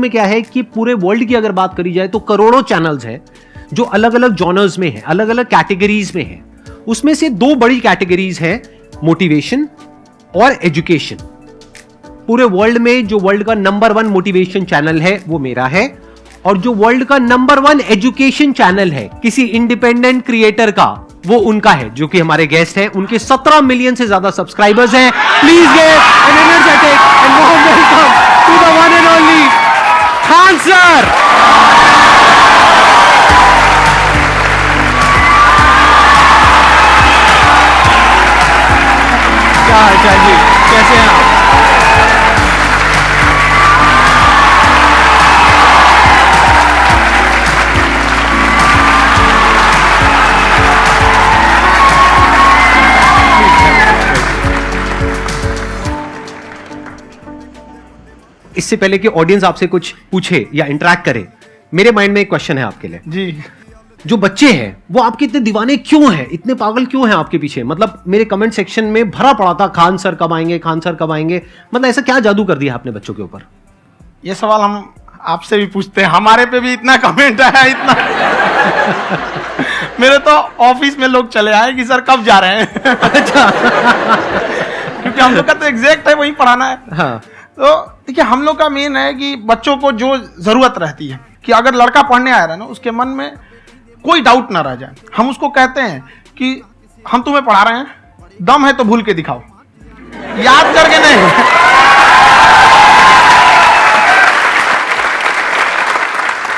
में क्या है कि पूरे वर्ल्ड की अगर बात करी जाए तो करोड़ों चैनल्स हैं जो अलग अलग जॉनर्स में हैं, अलग अलग कैटेगरीज में हैं। उसमें से दो बड़ी कैटेगरीज हैं, मोटिवेशन और एजुकेशन। पूरे वर्ल्ड में जो वर्ल्ड का नंबर 1 मोटिवेशन चैनल है वो मेरा है, और जो वर्ल्ड का नंबर 1 एजुकेशन चैनल है किसी इंडिपेंडेंट क्रिएटर का, वो उनका है, जो कि हमारे गेस्ट हैं। उनके 17 मिलियन से ज्यादा सब्सक्राइबर्स हैं। Please give an energetic and warm welcome to the one and only Khan sir. क्या हाल जी, कैसे हैं आप? इससे पहले कि ऑडियंस आपसे कुछ पूछे या इंटरेक्ट करे, मेरे माइंड में एक क्वेश्चन है आपके लिए जी। जो बच्चे हैं वो आपके इतने दीवाने क्यों हैं, इतने पागल क्यों हैं आपके पीछे? मतलब मेरे कमेंट सेक्शन में भरा पड़ा था, खान सर कब आएंगे, खान सर कब आएंगे। मतलब ऐसा क्या जादू कर दिया आपने बच्चों के ऊपर? ये सवाल हम आपसे भी पूछते हैं, हमारे पे भी इतना कमेंट आया, इतना मेरे तो ऑफिस में लोग चले आए कि सर कब जा रहे हैं। अच्छा। क्योंकि हम लोग का तो एग्जैक्ट है, वही पढ़ाना है। हाँ। तो देखिए, हम लोग का मेन है कि बच्चों को जो जरूरत रहती है कि अगर लड़का पढ़ने आया रहा ना, उसके मन में कोई डाउट ना रह जाए। हम उसको कहते हैं कि हम तुम्हें पढ़ा रहे हैं, दम है तो भूल के दिखाओ, याद करके नहीं।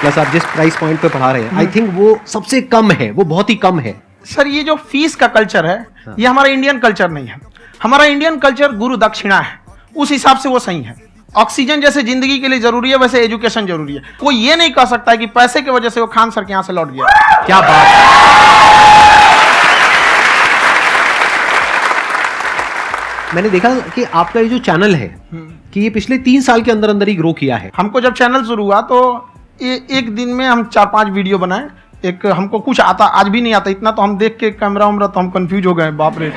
प्लस आप जिस प्राइस पॉइंट पे पढ़ा रहे हैं, आई थिंक वो सबसे कम है, वो बहुत ही कम है। सर ये जो फीस का कल्चर है, ये हमारा इंडियन कल्चर नहीं है। हमारा इंडियन कल्चर गुरु दक्षिणा है, उस हिसाब से वो सही है। ऑक्सीजन जैसे जिंदगी के लिए जरूरी है, वैसे एजुकेशन जरूरी है। कोई ये नहीं कह सकता है कि पैसे की वजह से वो खान सर के यहां से लौट गया। क्या बात है। मैंने देखा कि आपका ये जो चैनल है कि ये पिछले 3 साल के अंदर अंदर ही ग्रो किया है। हमको जब चैनल शुरू हुआ तो एक दिन में हम 4-5 वीडियो बनाए। एक हमको कुछ आता, आज भी नहीं आता इतना, तो हम देख के कैमरा उमरा तो हम कंफ्यूज हो गए, बाप रे।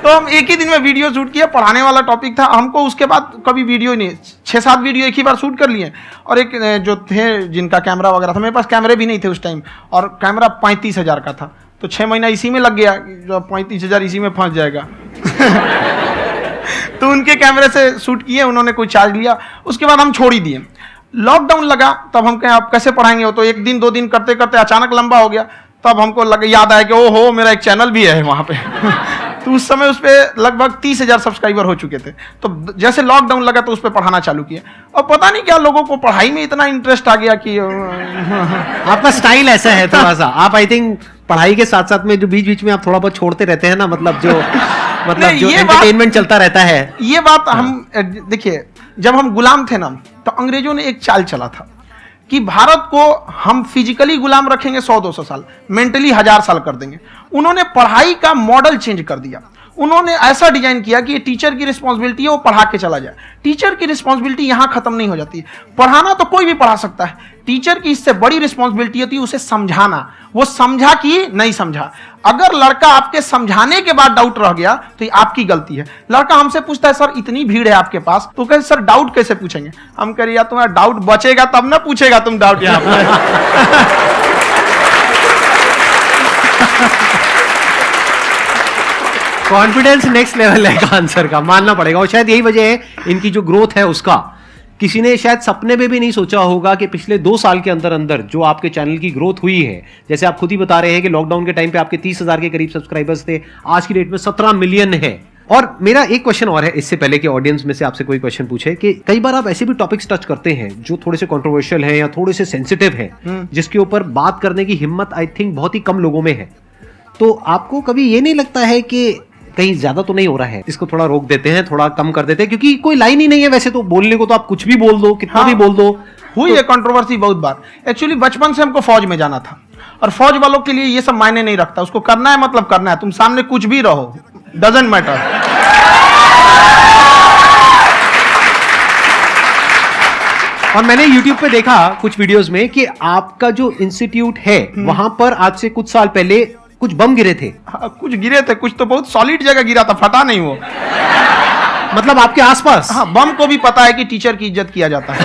तो हम एक ही दिन में वीडियो शूट किया, पढ़ाने वाला टॉपिक था हमको। उसके बाद कभी वीडियो ही नहीं, 6-7 वीडियो एक ही बार शूट कर लिए। और एक जो थे जिनका कैमरा वगैरह था, मेरे पास कैमरे भी नहीं थे उस टाइम, और कैमरा 35,000 का था। तो 6 महीना इसी में लग गया, जो 35,000 इसी में फंस जाएगा। तो उनके कैमरे से शूट किए, उन्होंने कोई चार्ज लिया, उसके बाद हम छोड़ ही दिए। लॉकडाउन लगा, तब हम कहें आप कैसे पढ़ाएंगे, वो तो 1 दिन 2 दिन करते करते अचानक लंबा हो गया। तब हमको याद आया कि ओहो, मेरा एक चैनल भी है वहाँ पे। तो उस समय उस पर लगभग 30,000 सब्सक्राइबर हो चुके थे। तो जैसे लॉकडाउन लगा तो उस पर पढ़ाना चालू किया, और पता नहीं क्या लोगों को पढ़ाई में इतना इंटरेस्ट आ गया कि आपका स्टाइल ऐसा है थोड़ा सा। आप आई थिंक पढ़ाई के साथ साथ में जो बीच बीच में आप थोड़ा बहुत छोड़ते रहते हैं ना, मतलब जो एंटरटेनमेंट चलता रहता है। ये बात हम देखिए, जब हम गुलाम थे ना, तो अंग्रेजों ने एक चाल चला था कि भारत को हम फिजिकली गुलाम रखेंगे 100-200 साल, मेंटली 1000 साल कर देंगे। उन्होंने पढ़ाई का मॉडल चेंज कर दिया। उन्होंने ऐसा डिजाइन किया कि टीचर की रिस्पॉन्सिबिलिटी है वो पढ़ा के चला जाए। टीचर की रिस्पॉन्सिबिलिटी यहां खत्म नहीं हो जाती। पढ़ाना तो कोई भी पढ़ा सकता है, टीचर की इससे बड़ी रिस्पॉन्सिबिलिटी होती है उसे समझाना। वो समझा कि नहीं समझा। अगर लड़का आपके समझाने के बाद डाउट रह गया तो ये आपकी गलती है। लड़का हमसे पूछता है सर इतनी भीड़ है आपके पास, तो कहते सर डाउट कैसे पूछेंगे? हम कह रहे यार तुम्हारा डाउट बचेगा तब ना पूछेगा तुम डाउट यहाँ पर। कॉन्फिडेंस नेक्स्ट लेवल है खान सर का, मानना पड़ेगा। और शायद यही वजह है इनकी जो ग्रोथ है उसका। किसी ने शायद सपने में भी नहीं सोचा होगा कि पिछले 2 साल के अंदर अंदर जो आपके चैनल की ग्रोथ हुई है, जैसे आप खुद ही बता रहे हैं कि लॉकडाउन के टाइम पे आपके 30,000 के करीब सब्सक्राइबर्स थे, आज की डेट में 17 मिलियन है। और मेरा एक क्वेश्चन और है, इससे पहले कि ऑडियंस में से आपसे कोई क्वेश्चन पूछे, कि कई बार आप ऐसे भी टॉपिक्स टच करते हैं जो थोड़े से कंट्रोवर्शियल हैं या थोड़े से सेंसिटिव हैं, जिसके ऊपर बात करने की हिम्मत आई थिंक बहुत ही कम लोगों में है। तो आपको कभी ये नहीं लगता है कि कहीं ज्यादा तो नहीं हो रहा है, इसको थोड़ा रोक देते हैं, थोड़ा कम कर देते हैं? क्योंकि कोई लाइन ही नहीं है वैसे तो बोलने को, तो आप कुछ भी बोल दो, कितना भी बोल दो। हुई है कंट्रोवर्सी बहुत बार। एक्चुअली बचपन से हमको फौज में जाना था, और फौज वालों के लिए ये सब मायने नहीं रखता। उसको करना है मतलब करना है, तुम सामने कुछ भी रहो, डजंट मैटर। और मैंने YouTube पे देखा कुछ वीडियोस में कि आपका जो इंस्टीट्यूट है वहां पर आज से कुछ साल पहले कुछ बम गिरे थे। हाँ, कुछ गिरे थे, कुछ तो बहुत सॉलिड जगह गिरा था, फटा नहीं वो। मतलब आपके आसपास? हाँ, बम को भी पता है कि टीचर की इज्जत किया जाता है।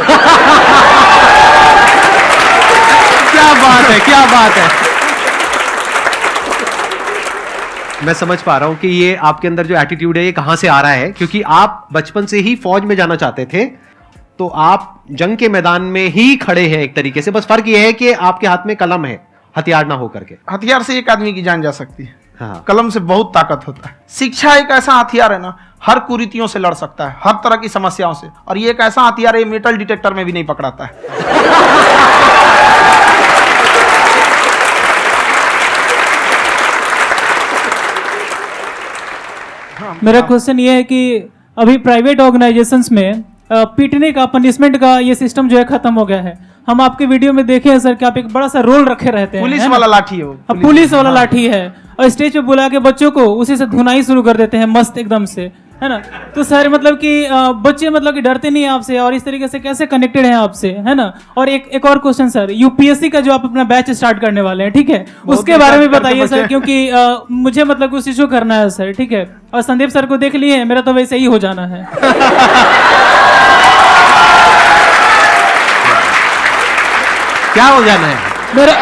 क्या बात है, क्या बात है। मैं समझ पा रहा हूं कि ये आपके अंदर जो एटीट्यूड है ये कहां से आ रहा है, क्योंकि आप बचपन से ही फौज में जाना चाहते थे, तो आप जंग के मैदान में ही खड़े हैं एक तरीके से। बस फर्क ये है कि आपके हाथ में कलम है, हथियार ना हो करके। हथियार से एक आदमी की जान जा सकती है, हाँ। कलम से बहुत ताकत होता है। शिक्षा एक ऐसा हथियार है ना, हर कुरीतियों से लड़ सकता है, हर तरह की समस्याओं से। और ये एक ऐसा हथियार है, मेटल डिटेक्टर में भी नहीं पकड़ाता है। मेरा क्वेश्चन ये है कि अभी प्राइवेट ऑर्गेनाइजेशंस में पीटने का, पनिशमेंट का ये सिस्टम जो है खत्म हो गया है। हम आपके वीडियो में देखे हैं सर कि आप एक बड़ा सा रोल रखे रहते हैं, पुलिस वाला लाठी है वो, पुलिस वाला लाठी है, और स्टेज पे बुला के बच्चों को उसी से धुनाई शुरू कर देते हैं मस्त एकदम से, है ना। तो सर मतलब कि बच्चे मतलब कि डरते नहीं हैं आपसे, और इस तरीके से कैसे कनेक्टेड हैं आपसे, है ना। और एक और क्वेश्चन सर, यूपीएससी का जो आप अपना बैच स्टार्ट करने वाले हैं, ठीक है, उसके बारे में बताइए सर, क्योंकि मुझे मतलब कुछ इशू करना है सर, ठीक है। और संदीप सर को देख लिए, मेरा तो वैसे ही हो जाना है। क्या हो जाना है? मेरा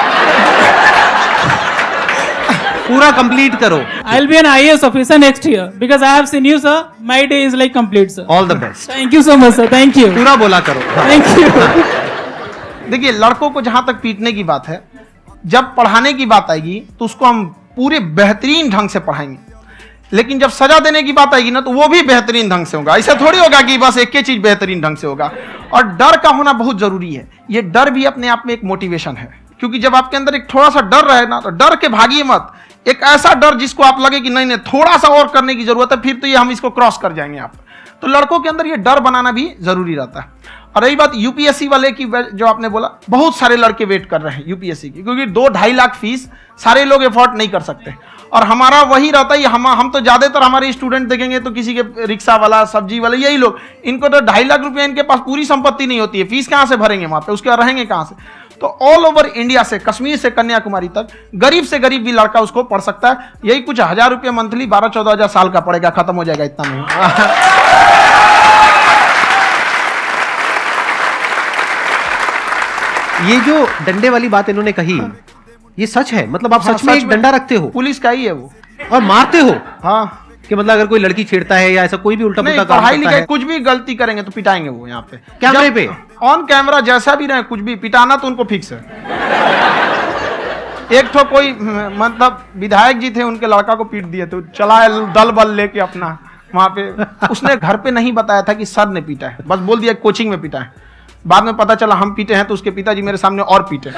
पूरा कंप्लीट करो। I'll be an IAS officer next year because I have seen you, sir. My day is like complete, sir. All the best. Thank you so much, sir. Thank you. पूरा बोला करो। Thank you. देखिए, लड़कों को जहां तक पीटने की बात है, जब पढ़ाने की बात आएगी तो उसको हम पूरे बेहतरीन ढंग से पढ़ाएंगे। लेकिन जब सजा देने की बात आएगी ना, तो वो भी बेहतरीन ढंग से होगा। ऐसा थोड़ी होगा कि बस एक ही चीज बेहतरीन ढंग से होगा। और डर का होना बहुत जरूरी है। ये डर भी अपने आप में एक मोटिवेशन है, क्योंकि जब आपके अंदर एक थोड़ा सा डर रहे ना, तो डर के भागिए मत। एक ऐसा डर जिसको आप लगे कि नहीं नहीं थोड़ा सा और करने की जरूरत है, फिर तो ये हम इसको क्रॉस कर जाएंगे आप। तो लड़कों के अंदर ये डर बनाना भी जरूरी रहता है। और रही बात यूपीएससी वाले की, जो आपने बोला, बहुत सारे लड़के वेट कर रहे हैं यूपीएससी की, क्योंकि 2-2.5 लाख फीस सारे लोग एफोर्ड नहीं कर सकते। और हमारा वही रहता है, हम तो ज्यादातर हमारे स्टूडेंट देखेंगे तो किसी के रिक्शा वाला, सब्जी वाला, यही लोग, इनको तो 2.5 लाख रुपया इनके पास पूरी संपत्ति नहीं होती है, फीस कहाँ से भरेंगे वहां पे, उसके बाद रहेंगे कहाँ से। तो ऑल ओवर इंडिया से, कश्मीर से कन्याकुमारी तक, गरीब से गरीब भी लड़का उसको पढ़ सकता है। यही कुछ 1000 रुपये मंथली, 12-14 हजार साल का पड़ेगा, खत्म हो जाएगा इतना में। ये जो डंडे वाली बात इन्होंने कही, ये सच है? मतलब आप हाँ, सच में एक डंडा रखते हो? पुलिस का ही है वो। और मारते हो? हाँ, कि मतलब अगर कोई लड़की छेड़ता है या ऐसा कोई भी उल्टा नहीं, पुल्टा काम पढ़ाई करता लिखाई है, कुछ भी गलती करेंगे तो पिटाएंगे वो यहाँ पे, कैमरे पे, ऑन कैमरा, जैसा भी रहे, कुछ भी पिटाना तो उनको फिक्स है। एक तो कोई मतलब विधायक जी थे, उनके लड़का को पीट दिए, तो चला दल बल लेके अपना वहां पे। उसने घर पे नहीं बताया था कि सर ने पीटा है, बस बोल दिया कोचिंग में पीटा है। बाद में पता चला हम पीटे हैं, तो उसके पिताजी मेरे सामने और पीटे।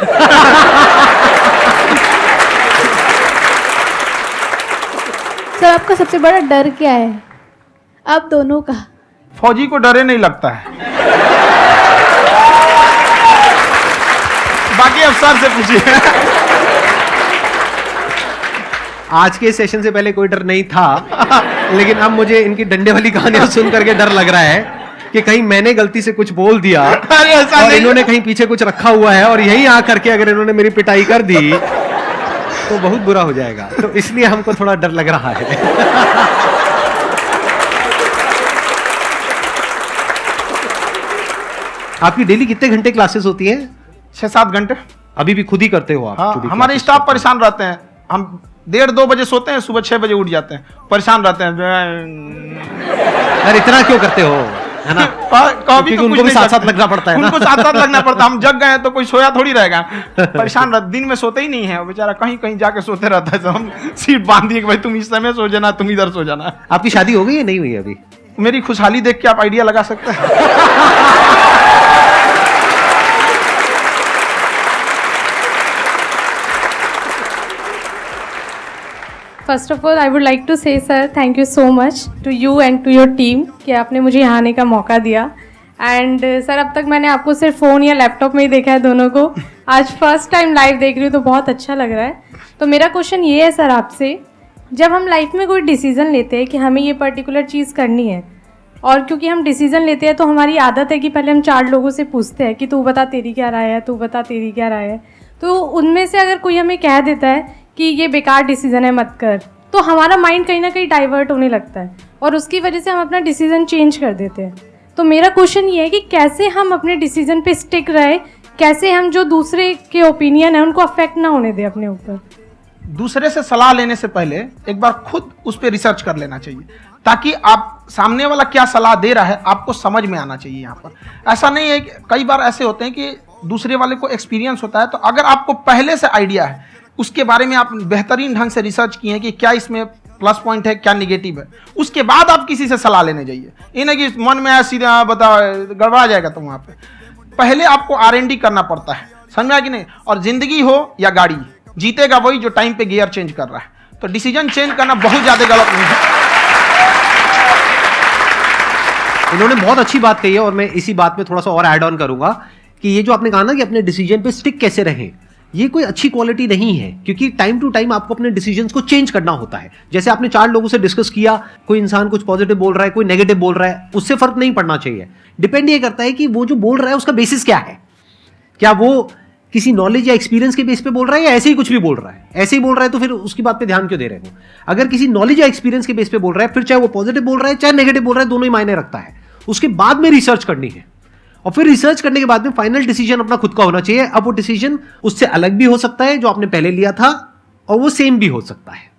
सर आपका सबसे बड़ा डर क्या है, आप दोनों का? फौजी को डरे नहीं लगता है, बाकी अफसर से पूछिए। आज के सेशन से पहले कोई डर नहीं था, लेकिन अब मुझे इनकी डंडे वाली कहानियां सुन करके डर लग रहा है कि कहीं मैंने गलती से कुछ बोल दिया और इन्होंने कहीं पीछे कुछ रखा हुआ है, और यहीं आ करके अगर इन्होंने मेरी पिटाई कर दी तो बहुत बुरा हो जाएगा। तो इसलिए हमको थोड़ा डर लग रहा है। आपकी डेली कितने घंटे क्लासेस होती हैं? 6-7 घंटे। अभी भी खुद ही करते हो आप? हाँ, जो भी हमारे classes स्टाफ करते परेशान रहते हैं। हम 1:30-2 बजे सोते हैं, सुबह 6 बजे उठ जाते हैं, परेशान रहते हैं। हो? यार इतना क्यों करते हो, है ना? कभी क्योंकि तो उनको कुछ भी नहीं साथ-साथ करते। लगना पड़ता है ना। उनको साथ-साथ लगना पड़ता है। हम जग गए तो कोई सोया थोड़ी रहेगा, परेशान रहते, दिन में सोते ही नहीं है वो बेचारा, कहीं कहीं जाके सोते रहता है। तो हम सीट बांध दिए कि भाई तुम इस समय सो जाना, तुम इधर सो जाना। आपकी शादी हो गई है? नहीं हुई है अभी? मेरी खुशहाली देख के आप आइडिया लगा सकते हैं। First of all I would like to say sir thank you so much to you and to your team कि आपने मुझे यहाँ आने का मौका दिया। एंड सर अब तक मैंने आपको सिर्फ फ़ोन या लैपटॉप में ही देखा है दोनों को, आज फर्स्ट टाइम लाइव देख रही हूँ तो बहुत अच्छा लग रहा है। तो मेरा क्वेश्चन ये है सर आपसे, जब हम लाइफ में कोई डिसीज़न लेते हैं कि हमें ये पर्टिकुलर चीज़ करनी है, और क्योंकि हम डिसीज़न लेते हैं तो हमारी आदत है कि पहले हम 4 लोगों से पूछते हैं कि तू बता तेरी क्या राय है, तू बता तेरी क्या राय है। तो उनमें से अगर कोई हमें कह देता है कि ये बेकार डिसीज़न है मत कर, तो हमारा माइंड कहीं ना कहीं डाइवर्ट होने लगता है और उसकी वजह से हम अपना डिसीजन चेंज कर देते हैं। तो मेरा क्वेश्चन ये है कि कैसे हम अपने डिसीजन पे स्टिक रहे, कैसे हम जो दूसरे के ओपिनियन है उनको अफेक्ट ना होने दें अपने ऊपर। दूसरे से सलाह लेने से पहले एक बार खुद उस पर रिसर्च कर लेना चाहिए, ताकि आप सामने वाला क्या सलाह दे रहा है आपको समझ में आना चाहिए। यहाँ पर ऐसा नहीं है कि कई बार ऐसे होते हैं कि दूसरे वाले को एक्सपीरियंस होता है, तो अगर आपको पहले से आइडिया है, उसके बारे में आप बेहतरीन ढंग से रिसर्च किए हैं कि क्या इसमें प्लस पॉइंट है, क्या निगेटिव है, उसके बाद आप किसी से सलाह लेने जाइए। ये नहीं कि मन में आया सीधा बता गड़बड़ा जाएगा। तो वहाँ पे पहले आपको R&D करना पड़ता है, समझ में आया कि नहीं। और जिंदगी हो या गाड़ी, जीतेगा वही जो टाइम पे गियर चेंज कर रहा है। तो डिसीजन चेंज करना बहुत ज्यादा गलत नहीं है। इन्होंने बहुत अच्छी बात कही है और मैं इसी बात में थोड़ा सा और ऐड ऑन करूंगा कि ये जो आपने कहा ना कि अपने डिसीजन पे स्टिक कैसे रहें, ये कोई अच्छी क्वालिटी नहीं है, क्योंकि टाइम टू टाइम आपको अपने डिसीजंस को चेंज करना होता है। जैसे आपने 4 लोगों से डिस्कस किया, कोई इंसान कुछ पॉजिटिव बोल रहा है, कोई नेगेटिव बोल रहा है, उससे फर्क नहीं पड़ना चाहिए। डिपेंड ये करता है कि वो जो बोल रहा है उसका बेसिस क्या है। क्या वो किसी नॉलेज या एक्सपीरियंस के बेस पे बोल रहा है या ऐसे ही कुछ भी बोल रहा है? ऐसे ही बोल रहा है तो फिर उसकी बात पे ध्यान क्यों दे रहे हो? अगर किसी नॉलेज या एक्सपीरियंस के बेस पे बोल रहा है, फिर चाहे वो पॉजिटिव बोल रहा है चाहे नेगेटिव बोल रहा है, दोनों ही मायने रखता है। उसके बाद में रिसर्च करनी है और फिर रिसर्च करने के बाद में फाइनल डिसीजन अपना खुद का होना चाहिए। अब वो डिसीजन उससे अलग भी हो सकता है जो आपने पहले लिया था, और वो सेम भी हो सकता है।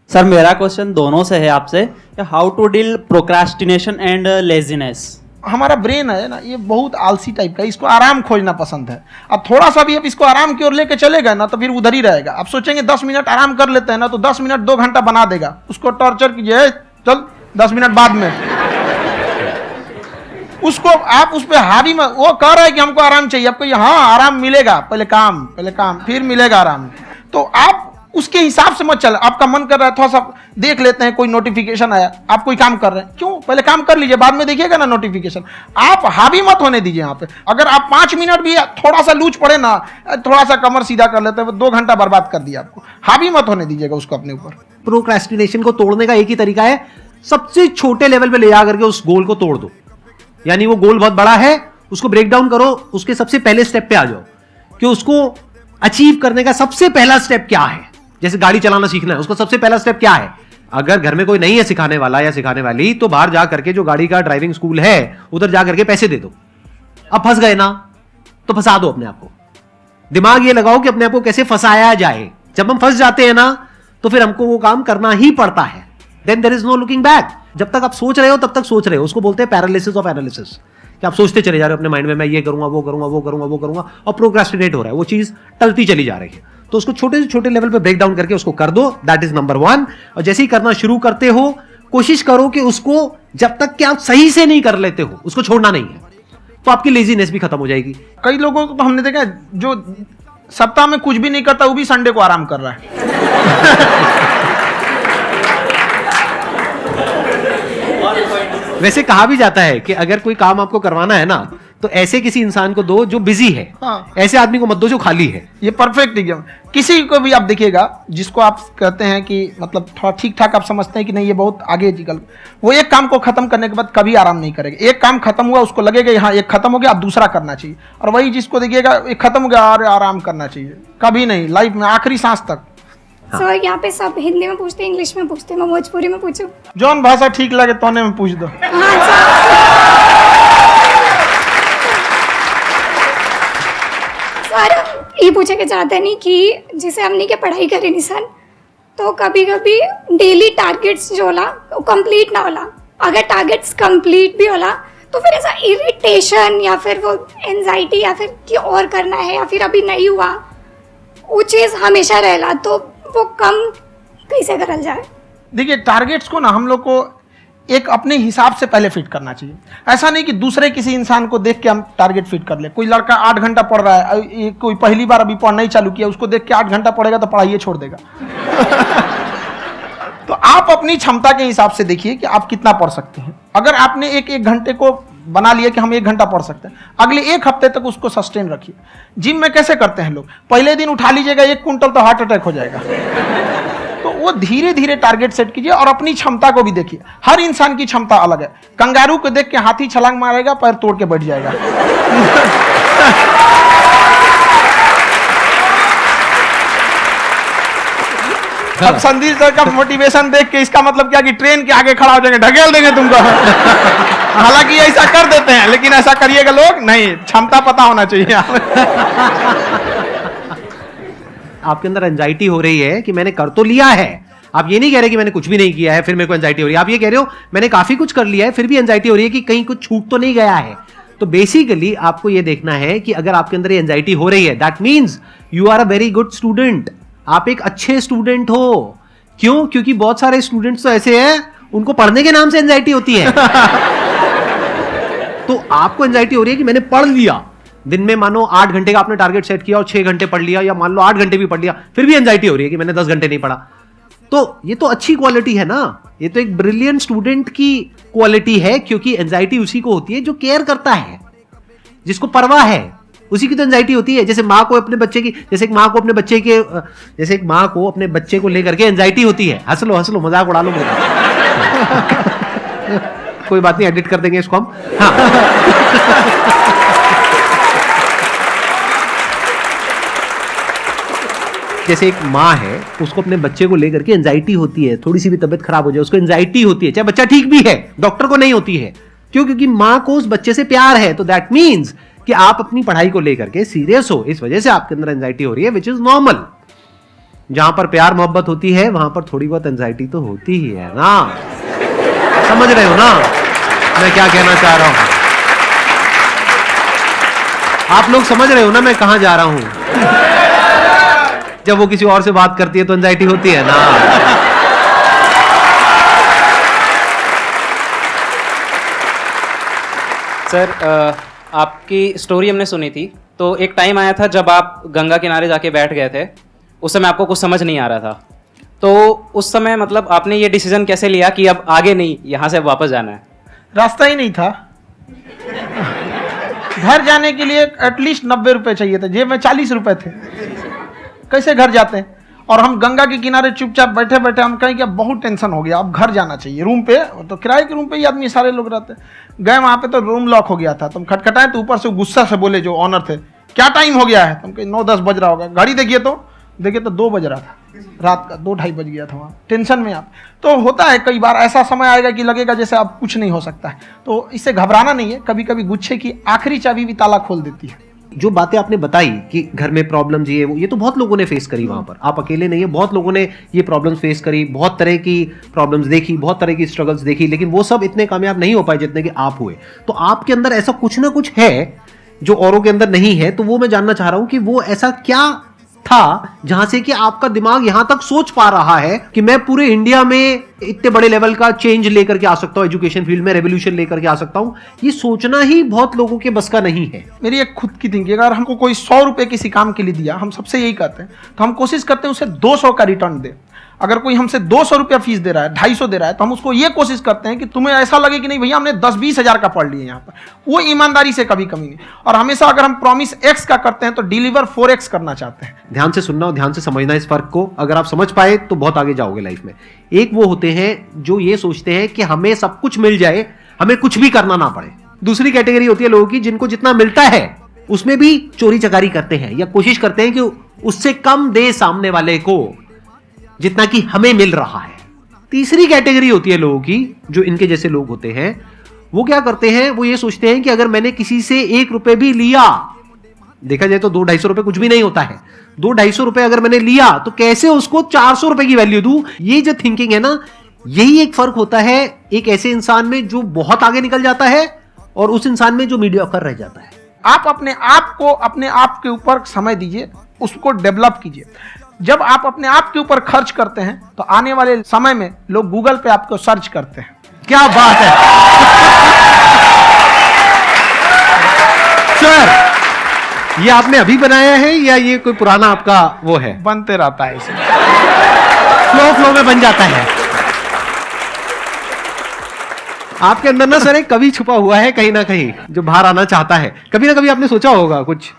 सर मेरा क्वेश्चन दोनों से है आपसे, how to deal procrastination and laziness. हमारा ब्रेन है ना, ये बहुत आलसी टाइप का, इसको आराम खोजना पसंद है। अब थोड़ा सा भी अब इसको आराम की ओर लेके चलेगा ना तो फिर उधर ही रहेगा। आप सोचेंगे 10 मिनट आराम कर लेते हैं ना, तो 10 मिनट 2 घंटा बना देगा। उसको टॉर्चर कीजिए, चल 10 मिनट बाद में। उसको आप उस पर हावी में, वो कह रहा है कि हमको आराम चाहिए, आपको हाँ आराम मिलेगा, पहले काम फिर मिलेगा आराम। तो आप उसके हिसाब से मत चल। आपका मन कर रहा है थोड़ा सा देख लेते हैं, कोई नोटिफिकेशन आया, आप कोई काम कर रहे हैं, क्यों पहले काम कर लीजिए, बाद में देखिएगा ना नोटिफिकेशन। आप हावी मत होने दीजिए यहाँ पे। अगर आप 5 मिनट भी थोड़ा सा लूज पड़े ना, थोड़ा सा कमर सीधा कर लेते हैं, 2 घंटा बर्बाद कर दिया आपको। हावी मत होने दीजिएगा उसको अपने ऊपर। प्रोक्रेस्टिनेशन को तोड़ने का एक ही तरीका है, सबसे छोटे लेवल पे ले जा करके उस गोल को तोड़ दो। यानी वो गोल बहुत बड़ा है, उसको ब्रेक डाउन करो, उसके सबसे पहले स्टेप पे आ जाओ कि उसको अचीव करने का सबसे पहला स्टेप क्या है। जैसे गाड़ी चलाना सीखना है, उसका सबसे पहला स्टेप क्या है। अगर घर में कोई नहीं है सिखाने वाला या सिखाने वाली, तो बाहर जा करके जो गाड़ी का ड्राइविंग स्कूल है उधर जा करके पैसे दे दो। अब फंस गए ना तो फंसा दो अपने आप को। दिमाग ये लगाओ कि अपने आप को कैसे फंसाया जाए। जब हम फंस जाते हैं ना तो फिर हमको वो काम करना ही पड़ता है। Then there is no looking back. जब तक आप सोच रहे हो तब तक सोच रहे हो, उसको बोलते हैं पैरालिसिस ऑफ एनालिसिस, कि आप सोचते चले जा रहे हो अपने माइंड में, मैं ये करूंगा वो करूंगा वो करूंगा वो करूंगा, और प्रोक्रेस्टिनेट हो रहा है, वो चीज टलती चली जा रही है। तो उसको छोटे से छोटे लेवल पे ब्रेक डाउन करके उसको कर दो, दैट इज नंबर 1। और जैसे ही करना शुरू करते हो, कोशिश करो कि उसको जब तक कि आप सही से नहीं कर लेते हो उसको छोड़ना नहीं है, तो आपकी लेजीनेस भी खत्म हो जाएगी। कई लोगों को तो हमने देखा जो सप्ताह में कुछ भी नहीं करता, वो भी संडे को आराम कर रहा है। वैसे कहा भी जाता है कि अगर कोई काम आपको करवाना है ना तो ऐसे किसी इंसान को दो जो बिजी है। हाँ। ऐसे आदमी को मत दो जो खाली है। ये परफेक्ट एग्जाम। किसी को भी आप देखिएगा जिसको आप कहते हैं कि मतलब थोड़ा ठीक ठाक आप समझते हैं कि नहीं ये बहुत आगे निकल, वो एक काम को खत्म करने के बाद कभी आराम नहीं करेगा। एक काम खत्म हुआ उसको लगेगा हाँ एक खत्म हो गया, अब दूसरा करना चाहिए। और वही जिसको देखिएगा एक खत्म हो गया और आराम करना चाहिए, कभी नहीं, लाइफ में आखिरी सांस तक। सर यहाँ पे सब हिंदी में पूछते हैं, इंग्लिश में पूछते हैं, मैं भोजपुरी में पूछूं? जौन भाषा ठीक लगे तोने में पूछ दो। हाँ सर ये पूछे के चाहते नहीं कि जैसे हमने के पढ़ाई करी नहीं सर, तो कभी कभी डेली टारगेट्स जो होला वो कंप्लीट ना होला। अगर टारगेट्स कंप्लीट भी होला तो फिर ऐसा इरिटेशन या फिर वो एंजाइटी या फिर कि और करना है या फिर अभी नहीं हुआ, वो चीज़ हमेशा रहेला। तो वो कम कैसे करल जाए? देखिए टारगेट्स को ना हम लोग को एक अपने हिसाब से पहले फिट करना चाहिए। ऐसा नहीं कि दूसरे किसी इंसान को देख के हम टारगेट फिट कर ले। कोई लड़का 8 घंटा पढ़ रहा है, कोई पहली बार अभी पढ़ना ही चालू किया, उसको देख के 8 घंटा पढ़ेगा तो पढ़ाई छोड़ देगा। तो आप अपनी क्षमता के हिसाब से देखिए कि आप कितना पढ़ सकते हैं। अगर आपने एक घंटे को बना लिया कि हम 1 घंटा पढ़ सकते हैं, अगले 1 हफ्ते तक उसको सस्टेन रखिए। जिम में कैसे करते हैं लोग, पहले दिन उठा लीजिएगा 1 क्विंटल तो हार्ट अटैक हो जाएगा। तो वो धीरे धीरे टारगेट सेट कीजिए और अपनी क्षमता को भी देखिए। हर इंसान की क्षमता अलग है। कंगारू को देख के हाथी छलांग मारेगा, पैर तोड़ के बैठ जाएगा। अब संदीप सर का मोटिवेशन देख के इसका मतलब क्या कि ट्रेन के आगे खड़ा हो जाएंगे, ढकेल देंगे तुमको। हालांकि ऐसा कर देते हैं, लेकिन ऐसा करिएगा लोग नहीं, क्षमता पता होना चाहिए। आपके अंदर एंजाइटी हो रही है कि मैंने कर तो लिया है, आप ये नहीं कह रहे कि मैंने कुछ भी नहीं किया है फिर मेरे को एंजाइटी हो रही है, आप ये कह रहे हो मैंने काफी कुछ कर लिया है फिर भी एंजाइटी हो रही है कि कहीं कुछ छूट तो नहीं गया है। तो बेसिकली आपको ये देखना है कि अगर आपके अंदर ये एंजाइटी हो रही है, that means you are a very good student, आप एक अच्छे स्टूडेंट हो। क्यों? क्योंकि बहुत सारे स्टूडेंट्स तो ऐसे हैं उनको पढ़ने के नाम से एंजाइटी होती है। तो आपको एंजाइटी हो रही है कि मैंने पढ़ लिया, दिन में मानो 8 घंटे का आपने टारगेट सेट किया और 6 घंटे पढ़ लिया, या मान लो 8 घंटे भी पढ़ लिया, फिर भी एंजाइटी हो रही है कि मैंने 10 घंटे नहीं पढ़ा। तो ये तो अच्छी क्वालिटी है ना, ये तो एक ब्रिलियंट स्टूडेंट की क्वालिटी है, क्योंकि एंजाइटी उसी को होती है जो केयर करता है, जिसको परवाह है, उसी की तो एंजाइटी होती है। जैसे माँ को अपने बच्चे की, जैसे एक माँ को अपने बच्चे के, जैसे एक माँ को अपने बच्चे को लेकर के एंजाइटी होती है। हंस लो मजाक उड़ा लो मेरा। कोई बात नहीं, एडिट कर देंगे इसको हम। हाँ। जैसे एक माँ है, उसको अपने बच्चे को लेकर के एंजाइटी होती है, थोड़ी सी भी तबीयत खराब हो जाए उसको एंजाइटी होती है, चाहे बच्चा ठीक भी है, डॉक्टर को नहीं होती है। क्यों? क्योंकि माँ को उस बच्चे से प्यार है। तो दैट मीन्स कि आप अपनी पढ़ाई को लेकर के सीरियस हो, इस वजह से आपके अंदर एंजाइटी हो रही है, विच इज नॉर्मल। जहां पर प्यार मोहब्बत होती है वहां पर थोड़ी बहुत एंजाइटी तो होती ही है ना। समझ रहे हो ना मैं क्या कहना चाह रहा हूं? आप लोग समझ रहे हो ना मैं कहां जा रहा हूं? जब वो किसी और से बात करती है तो एंजाइटी होती है ना। सर आपकी स्टोरी हमने सुनी थी, तो एक टाइम आया था जब आप गंगा किनारे जाके बैठ गए थे, उस समय आपको कुछ समझ नहीं आ रहा था, तो उस समय मतलब आपने ये डिसीजन कैसे लिया कि अब आगे नहीं, यहाँ से वापस जाना है? रास्ता ही नहीं था। घर जाने के लिए एटलीस्ट 90 रुपए चाहिए थे, जेब में 40 रुपए थे, कैसे घर जाते हैं? और हम गंगा के किनारे चुपचाप बैठे बैठे हम कहें कि अब बहुत टेंशन हो गया, अब घर जाना चाहिए। रूम पे, तो किराए के रूम पे ही आदमी सारे लोग रहते, गए वहाँ पे तो रूम लॉक हो गया था। तुम खटखटाए तो ऊपर से गुस्सा से बोले जो ऑनर थे, क्या टाइम हो गया है? तुम कहे 9-10 बज रहा होगा। घड़ी देखिए तो 2 बज रहा था, रात का 2-2:30 बज गया था वहाँ। टेंशन में आप तो होता है, कई बार ऐसा समय आएगा कि लगेगा जैसे अब कुछ नहीं हो सकता है, तो इससे घबराना नहीं है। कभी कभी गुच्छे की आखिरी चाबी भी ताला खोल देती है। जो बातें आपने बताई कि घर में प्रॉब्लम ये वो, ये तो बहुत लोगों ने फेस करी वहां पर, आप अकेले नहीं है, बहुत लोगों ने ये प्रॉब्लम्स फेस करी, बहुत तरह की प्रॉब्लम्स देखी, बहुत तरह की स्ट्रगल्स देखी, लेकिन वो सब इतने कामयाब नहीं हो पाए जितने कि आप हुए। तो आपके अंदर ऐसा कुछ ना कुछ है जो औरों के अंदर नहीं है, तो वो मैं जानना चाह रहा हूं कि वो ऐसा क्या था जहां से कि आपका दिमाग यहां तक सोच पा रहा है कि मैं पूरे इंडिया में इतने बड़े लेवल का चेंज लेकर के आ सकता हूं, एजुकेशन फील्ड में रेवोल्यूशन लेकर के आ सकता हूं। ये सोचना ही बहुत लोगों के बस का नहीं है। मेरी एक खुद की थिंकिंग, अगर हमको कोई 100 रुपए किसी काम के लिए दिया, हम सबसे यही कहते हैं, तो हम कोशिश करते हैं उसे 200 का रिटर्न दे। अगर कोई हमसे 200 रुपया फीस दे रहा है, 250 दे रहा है, तो हम उसको ये कोशिश करते हैं कि तुम्हें ऐसा लगे कि नहीं भैया हमने 10-20 हज़ार का पढ़ लिया यहाँ पर। वो ईमानदारी से कभी कमी नहीं। और हमेशा अगर हम प्रॉमिस एक्स का करते हैं तो डिलीवर 4x करना चाहते हैं। ध्यान से सुनना और ध्यान से समझना इस फर्क को, अगर आप समझ पाए तो बहुत आगे जाओगे लाइफ में। एक वो होते हैं जो ये सोचते हैं कि हमें सब कुछ मिल जाए, हमें कुछ भी करना ना पड़े। दूसरी कैटेगरी होती है लोगों की जिनको जितना मिलता है उसमें भी चोरी चकारी करते हैं या कोशिश करते हैं कि उससे कम दे सामने वाले को जितना कि हमें मिल रहा है। तीसरी कैटेगरी होती है लोगों की जो इनके जैसे लोग होते हैं, वो क्या करते हैं, वो ये सोचते हैं कि अगर मैंने किसी से 1 रुपए भी लिया, देखा जाए तो 200-250 रुपए कुछ भी नहीं होता है, 200-250 रुपए अगर मैंने लिया तो कैसे उसको 400 रुपए की वैल्यू दूं। ये जो थिंकिंग है ना, यही एक फर्क होता है एक ऐसे इंसान में जो बहुत आगे निकल जाता है और उस इंसान में जो मीडियोकर रह जाता है। आप अपने आप को अपने आप के ऊपर समय दीजिए, उसको डेवलप कीजिए। जब आप अपने आप के ऊपर खर्च करते हैं तो आने वाले समय में लोग गूगल पे आपको सर्च करते हैं। क्या बात है सर, ये आपने अभी बनाया है या ये कोई पुराना आपका वो है? बनते रहता है इसे, फ्लो में बन जाता है। आपके अंदर ना सर एक कवि छुपा हुआ है कहीं ना कहीं जो बाहर आना चाहता है। कभी ना कभी आपने सोचा होगा कुछ?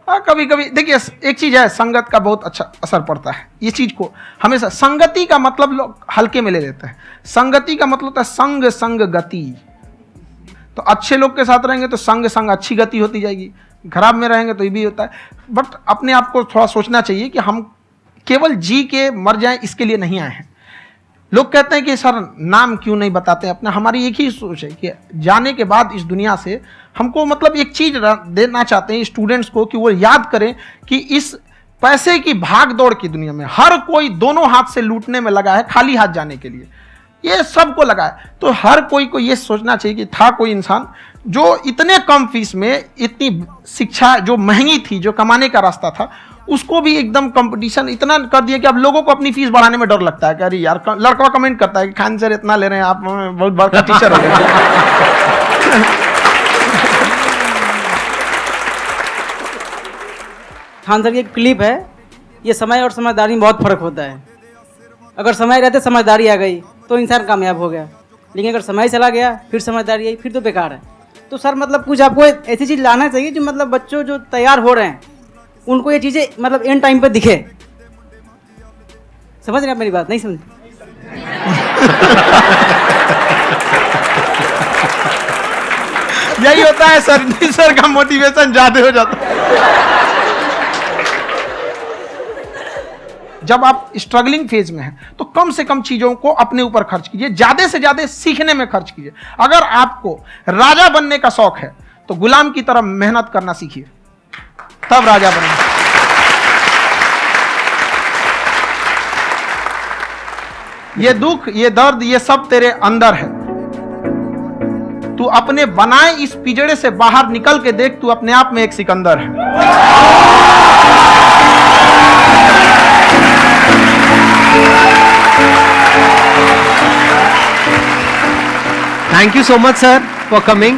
हाँ, कभी कभी देखिए, एक चीज है, संगत का बहुत अच्छा असर पड़ता है। ये चीज को हमेशा, संगति का मतलब लोग हल्के में ले लेते हैं। संगति का मतलब होता है संग संग गति। तो अच्छे लोग के साथ रहेंगे तो संग संग अच्छी गति होती जाएगी, खराब में रहेंगे तो ये भी होता है। बट अपने आप को थोड़ा सोचना चाहिए कि हम केवल जी के मर जाएं इसके लिए नहीं आए हैं। लोग कहते हैं कि सर नाम क्यों नहीं बताते अपना। हमारी एक ही सोच है कि जाने के बाद इस दुनिया से हमको मतलब एक चीज देना चाहते हैं स्टूडेंट्स को कि वो याद करें कि इस पैसे की भाग दौड़ की दुनिया में हर कोई दोनों हाथ से लूटने में लगा है खाली हाथ जाने के लिए, ये सबको लगा है। तो हर कोई को ये सोचना चाहिए कि था कोई इंसान जो इतने कम फीस में इतनी शिक्षा जो महंगी थी, जो कमाने का रास्ता था, उसको भी एकदम कंपटीशन इतना कर दिया कि अब लोगों को अपनी फीस बढ़ाने में डर लगता है कि अरे यार, लड़का कमेंट करता है कि खान सर इतना ले रहे हैं आप, बहुत बड़ा टीचर हो गए। खान सर की एक क्लिप है, ये समय और समझदारी में बहुत फर्क होता है। अगर समय रहते समझदारी आ गई तो इंसान कामयाब हो गया, लेकिन अगर समय चला गया फिर समझदारी आई फिर तो बेकार है। तो सर मतलब कुछ आपको ऐसी चीज़ लाना चाहिए जो मतलब बच्चों जो तैयार हो रहे हैं उनको ये चीज़ें मतलब एंड टाइम पे दिखे। समझ रहे आप मेरी बात? नहीं समझ? यही होता है सर का मोटिवेशन ज्यादा हो जाता है। जब आप स्ट्रगलिंग फेज में हैं तो कम से कम चीजों को अपने ऊपर खर्च कीजिए, ज्यादा से ज्यादा सीखने में खर्च कीजिए। अगर आपको राजा बनने का शौक है तो गुलाम की तरह मेहनत करना सीखिए, तब राजा बनेंगे। ये दुख, ये दर्द, ये सब तेरे अंदर है। तू अपने बनाए इस पिंजड़े से बाहर निकल के देख, तू अपने आप में एक सिकंदर है। Thank you so much, sir, for coming.